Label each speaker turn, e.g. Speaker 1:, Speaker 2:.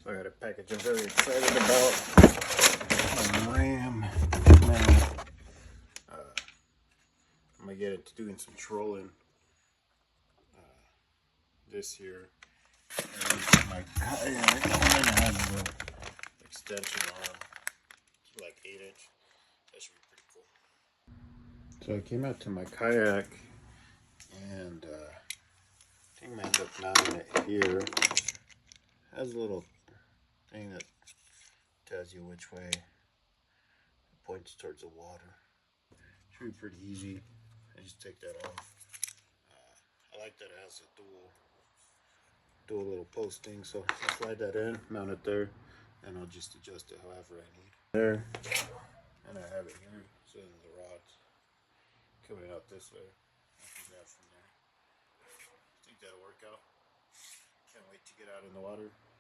Speaker 1: So I got a package I'm very excited about. My Ram. I'm gonna get into doing some trolling this year. And my kayak has the extension arm, it's like 8-inch. That should be pretty cool. So I came out to my kayak and I think I ended up mounting it here. It has a little thing that tells you which way it points towards the water. Should be pretty easy. I just take that off. I like that it has a dual little post thing, so I'll slide that in, mount it there, and I'll just adjust it however I need. There, and I have it here, so the rod's coming out this way. I can grab from there. I think that'll work out. Can't wait to get out in the water.